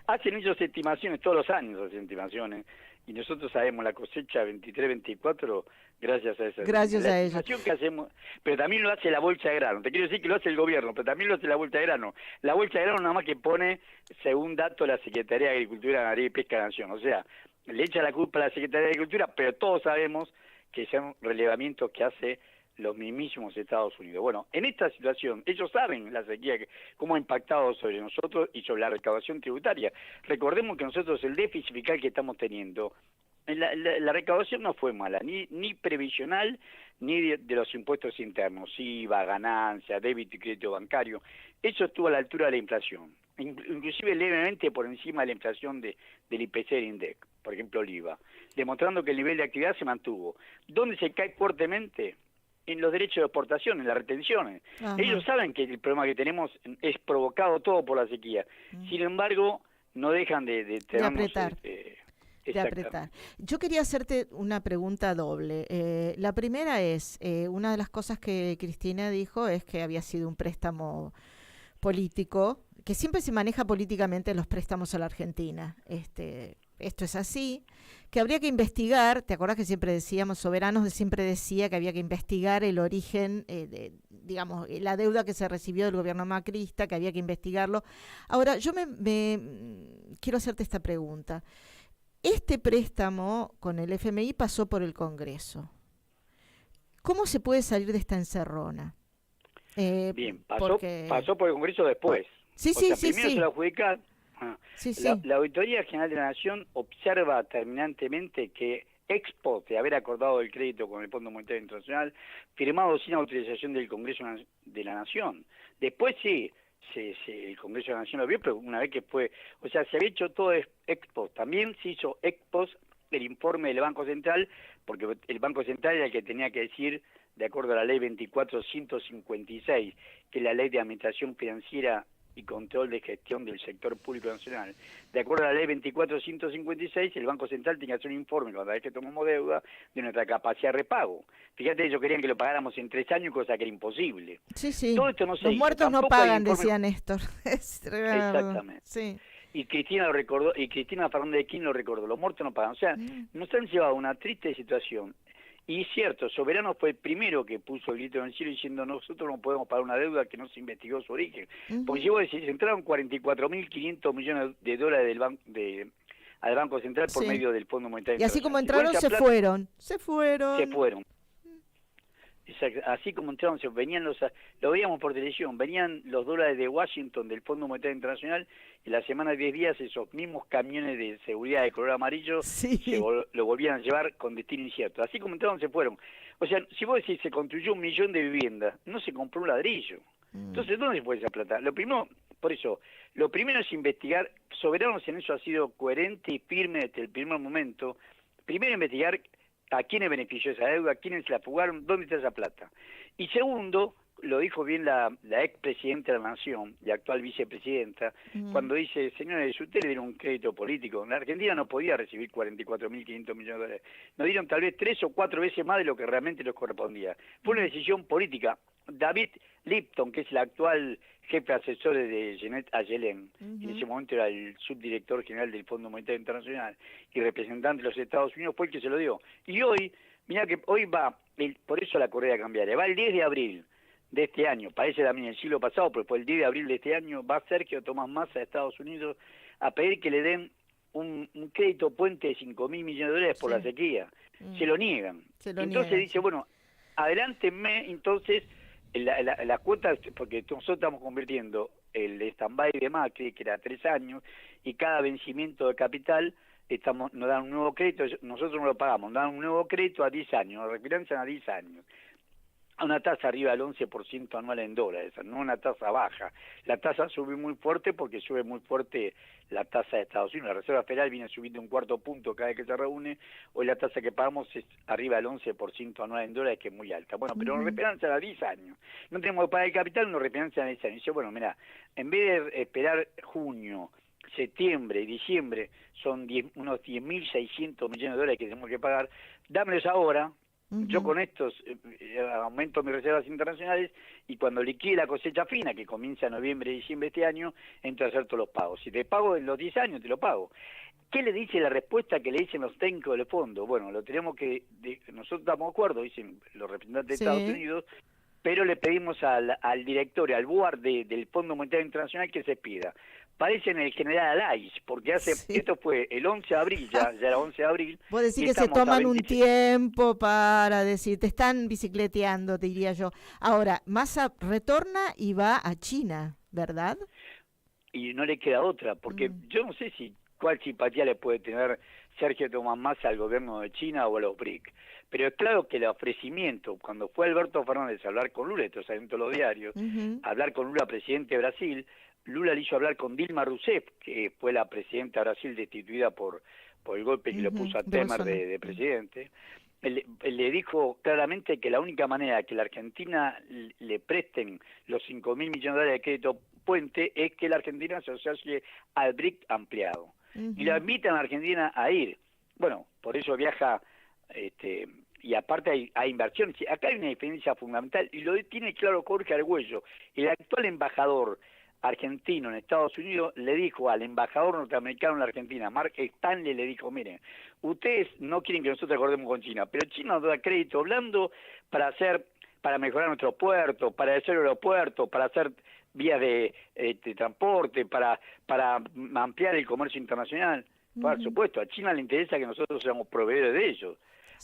hacen ellos estimaciones todos los años, hacen estimaciones, y nosotros sabemos la cosecha 23-24 gracias a esa. Gracias a ellos. Que hacemos, pero también lo hace la bolsa de grano. Te quiero decir que lo hace el gobierno, pero también lo hace la bolsa de grano. La bolsa de grano nada más que pone, según datos de la Secretaría de Agricultura, Ganadería y Pesca de la Nación. O sea, le echa la culpa a la Secretaría de Agricultura, pero todos sabemos que son relevamientos que hace los mismísimos Estados Unidos. Bueno, en esta situación, ellos saben la sequía, cómo ha impactado sobre nosotros y sobre la recaudación tributaria. Recordemos que nosotros el déficit fiscal que estamos teniendo, la recaudación no fue mala, ni previsional, ni de los impuestos internos, IVA, ganancia, débito y crédito bancario. Eso estuvo a la altura de la inflación, inclusive levemente por encima de la inflación del IPC del INDEC, por ejemplo el IVA, demostrando que el nivel de actividad se mantuvo. ¿Dónde se cae fuertemente? En los derechos de exportación, en las retenciones. Ajá. Ellos saben que el problema que tenemos es provocado todo por la sequía. Sin embargo, no dejan de apretar. De apretar. Yo quería hacerte una pregunta doble. La primera es, una de las cosas que Cristina dijo es que había sido un préstamo político, que siempre se maneja políticamente los préstamos a la Argentina. Esto es así, que habría que investigar, ¿te acuerdas que siempre decíamos, Soberanos siempre decía que había que investigar el origen, digamos, la deuda que se recibió del gobierno macrista, que había que investigarlo? Ahora, yo quiero hacerte esta pregunta. Este préstamo con el FMI pasó por el Congreso. ¿Cómo se puede salir de esta encerrona? Bien, pasó por el Congreso después. Sí, primero sí. se lo adjudica. Sí. La Auditoría General de la Nación observa terminantemente que ex post de haber acordado el crédito con el Fondo Monetario Internacional, firmado sin autorización del Congreso de la Nación. Después sí, el Congreso de la Nación lo vio, pero una vez que fue, o sea, se había hecho todo ex post. También se hizo ex post el informe del Banco Central, porque el Banco Central era el que tenía que decir, de acuerdo a la ley 24.156, que es la ley de administración financiera y control de gestión del sector público nacional. De acuerdo a la ley 24.156, el Banco Central tenía que hacer un informe cada vez que tomamos deuda de nuestra capacidad de repago. Fíjate, ellos querían que lo pagáramos en 3 años, cosa que era imposible. Sí. Todo esto no se Los hizo. muertos Tampoco no pagan, decía Néstor. Exactamente. Sí. Y Cristina lo recordó, y Cristina Fernández de Kirchner lo recordó, los muertos no pagan. O sea, nos han llevado a una triste situación. Y es cierto, Soberano fue el primero que puso el grito en el cielo diciendo nosotros no podemos pagar una deuda que no se investigó su origen. Porque si vos decís, entraron 44.500 millones de dólares al Banco Central por medio del Fondo Monetario Internacional. Y así como entraron, se fueron. Exacto. Así como entraron, lo veíamos por televisión, venían los dólares de Washington del Fondo Monetario Internacional, y la semana de 10 días esos mismos camiones de seguridad de color amarillo lo volvían a llevar con destino incierto. Así como entraron, se fueron. O sea, si vos decís se construyó 1 millón de viviendas, no se compró un ladrillo. Entonces, ¿dónde se puede esa plata? Lo primero es investigar. Soberanos en eso ha sido coherente y firme desde el primer momento. Primero, investigar a quiénes benefició esa deuda, a quiénes se la fugaron, dónde está esa plata. Y segundo, lo dijo bien la expresidenta de la Nación y actual vicepresidenta, cuando dice, señores, ustedes le dieron un crédito político. La Argentina no podía recibir 44.500 millones de dólares. Nos dieron tal vez 3 o 4 veces más de lo que realmente les correspondía. Fue una decisión política. David Lipton, que es el actual jefe asesor de Janet Yellen, en ese momento era el subdirector general del Fondo Monetario Internacional y representante de los Estados Unidos, fue el que se lo dio. Y hoy, mira que hoy va, por eso la correa cambiaria, va el 10 de abril de este año, parece también el siglo pasado, pero el 10 de abril de este año va Sergio Tomás Massa de Estados Unidos a pedir que le den un crédito puente de 5.000 millones de dólares por la sequía. Se lo niegan. Entonces dice, bueno, adelántenme entonces las cuotas, porque nosotros estamos convirtiendo el stand-by de Macri, que era 3 años, y cada vencimiento de capital nos dan un nuevo crédito, nosotros no lo pagamos, nos dan un nuevo crédito a 10 años, nos refinancian a 10 años, a una tasa arriba del 11% anual en dólares, no una tasa baja. La tasa sube muy fuerte porque sube muy fuerte la tasa de Estados Unidos. La Reserva Federal viene subiendo un 1/4 punto cada vez que se reúne, hoy la tasa que pagamos es arriba del 11% anual en dólares, que es muy alta. Bueno, pero nos refinancian a 10 años. No tenemos que pagar el capital, nos refinancian a 10 años. Dice, bueno, mira, en vez de esperar junio, septiembre, diciembre, son unos 10.600 millones de dólares que tenemos que pagar, dámelos ahora. Yo con estos aumento mis reservas internacionales y cuando liquide la cosecha fina, que comienza en noviembre y diciembre de este año, entro a hacer todos los pagos. Si te pago en los 10 años, te lo pago. ¿Qué le dice la respuesta que le dicen los técnicos del fondo? Bueno, lo tenemos que, nosotros estamos de acuerdo, dicen los representantes de Estados Unidos, pero le pedimos al directorio, al board del Fondo Monetario Internacional que se pida. Parecen el general Alais, porque esto fue el 11 de abril, ya era 11 de abril. Vos decís que se toman un tiempo para decir, te están bicicleteando, te diría yo. Ahora, Massa retorna y va a China, ¿verdad? Y no le queda otra, porque yo no sé cuál simpatía le puede tener Sergio Tomás Massa al gobierno de China o a los BRIC. Pero es claro que el ofrecimiento, cuando fue Alberto Fernández a hablar con Lula, esto salió en todos los diarios, hablar con Lula, presidente de Brasil, Lula le hizo hablar con Dilma Rousseff, que fue la presidenta de Brasil destituida por el golpe que le puso a Temer de presidente. Él le dijo claramente que la única manera que la Argentina le presten los 5.000 millones de dólares de crédito puente es que la Argentina se asocie al BRIC ampliado. Y la invitan a la Argentina a ir. Bueno, por eso viaja, y aparte hay inversiones. Acá hay una diferencia fundamental, y lo tiene claro Jorge Argüello, el actual embajador argentino en Estados Unidos le dijo al embajador norteamericano en la Argentina, Mark Stanley, le dijo, miren, ustedes no quieren que nosotros acordemos con China, pero China nos da crédito blando para mejorar nuestros puertos, para hacer aeropuertos, para hacer vías de transporte, para ampliar el comercio internacional. Por supuesto, a China le interesa que nosotros seamos proveedores de ellos.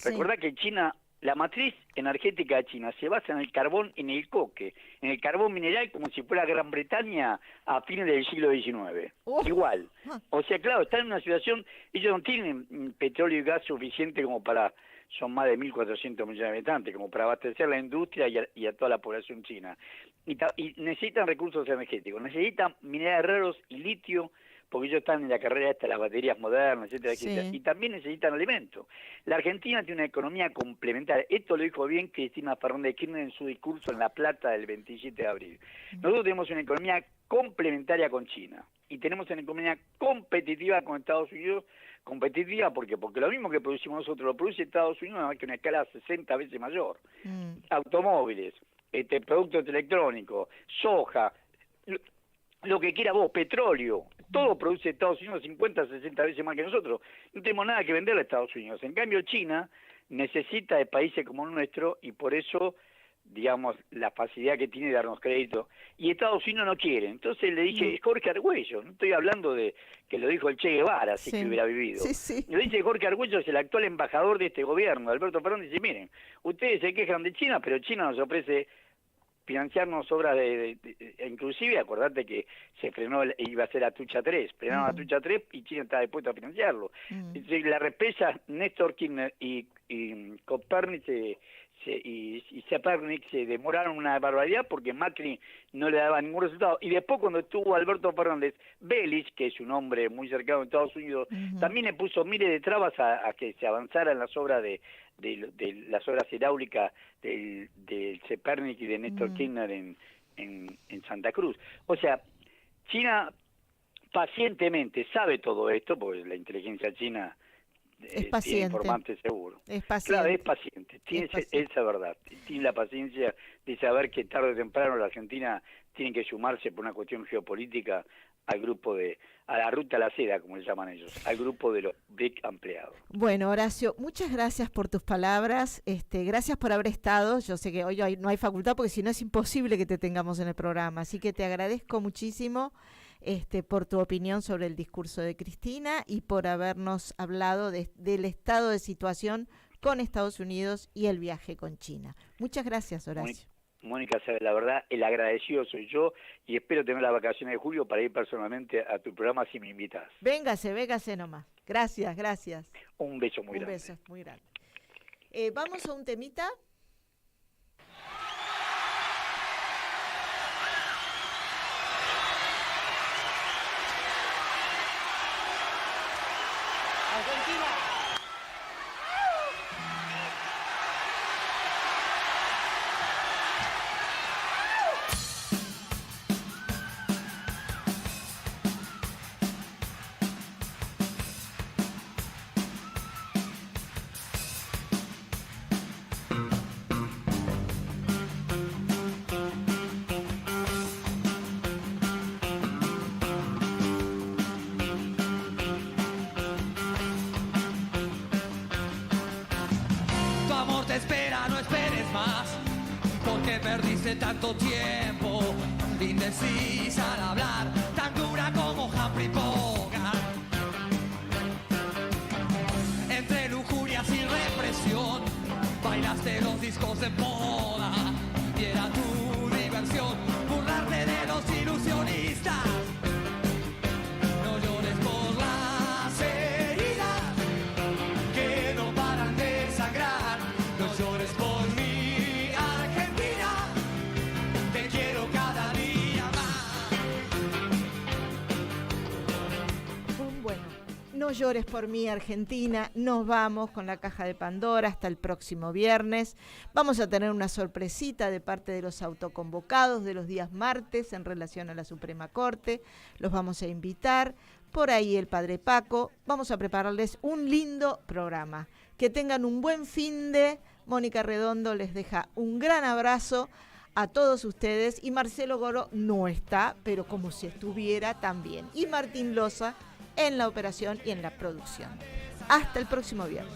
Recordá que China, la matriz energética de China se basa en el carbón, en el coque, en el carbón mineral, como si fuera Gran Bretaña a fines del siglo XIX. Igual. O sea, claro, están en una situación, ellos no tienen petróleo y gas suficiente como son más de 1.400 millones de habitantes, como para abastecer la industria y a toda la población china. Y necesitan recursos energéticos, necesitan minerales raros y litio, porque ellos están en la carrera esta, las baterías modernas, etcétera, etcétera, y también necesitan alimentos. La Argentina tiene una economía complementaria. Esto lo dijo bien Cristina Fernández de Kirchner en su discurso en La Plata del 27 de abril. Nosotros tenemos una economía complementaria con China y tenemos una economía competitiva con Estados Unidos. Competitiva porque lo mismo que producimos nosotros lo produce Estados Unidos, nada más que una escala 60 veces mayor. Automóviles, productos electrónicos, soja, lo que quiera vos, petróleo, todo produce Estados Unidos 50, 60 veces más que nosotros. No tenemos nada que venderle a Estados Unidos. En cambio, China necesita de países como el nuestro y por eso, digamos, la facilidad que tiene de darnos crédito. Y Estados Unidos no quiere. Entonces le dije, Jorge Argüello, no estoy hablando de que lo dijo el Che Guevara, si que hubiera vivido. Le dice Jorge Argüello, es el actual embajador de este gobierno, Alberto Fernández, dice, miren, ustedes se quejan de China, pero China nos ofrece financiarnos obras inclusive acordate que se frenó, iba a ser Atucha 3, frenaron Atucha 3 y China está dispuesto a financiarlo. La represa Néstor Kirchner y Copérnic y Cepernik se demoraron una barbaridad porque Macri no le daba ningún resultado. Y después cuando estuvo Alberto Fernández, Belich, que es un hombre muy cercano en Estados Unidos, también le puso miles de trabas a que se avanzara en las obras de las obras hidráulicas del Cepernik y de Néstor Kirchner en Santa Cruz. O sea, China pacientemente sabe todo esto, porque la inteligencia china es paciente. tiene informantes seguro. Es paciente. Claro, es paciente. Tiene esa verdad. Tiene la paciencia de saber que tarde o temprano la Argentina tiene que sumarse por una cuestión geopolítica al grupo a la ruta a la seda, como le llaman ellos, al grupo de los BRIC ampliados. Bueno, Horacio, muchas gracias por tus palabras, gracias por haber estado. Yo sé que hoy no hay facultad porque si no es imposible que te tengamos en el programa, así que te agradezco muchísimo por tu opinión sobre el discurso de Cristina y por habernos hablado del estado de situación con Estados Unidos y el viaje con China. Muchas gracias, Horacio. Mónica, la verdad, el agradecido soy yo y espero tener las vacaciones de julio para ir personalmente a tu programa si me invitas. Véngase nomás. Gracias. Un beso muy grande. Un beso muy grande. Vamos a un temita. Perdiste tanto tiempo, indecisa al hablar, tan dura como Humphrey Bogart. Entre lujurias y represión, bailaste los discos de moda y era tu diversión burlarte de los ilusionistas. No llores por las heridas que no paran de sangrar, no llores por mí. No llores por mí, Argentina. Nos vamos con la caja de Pandora hasta el próximo viernes. Vamos a tener una sorpresita de parte de los autoconvocados de los días martes en relación a la Suprema Corte. Los vamos a invitar. Por ahí el Padre Paco. Vamos a prepararles un lindo programa. Que tengan un buen fin de. Mónica Redondo les deja un gran abrazo a todos ustedes. Y Marcelo Goro no está, pero como si estuviera también. Y Martín Loza en la operación y en la producción. Hasta el próximo viernes.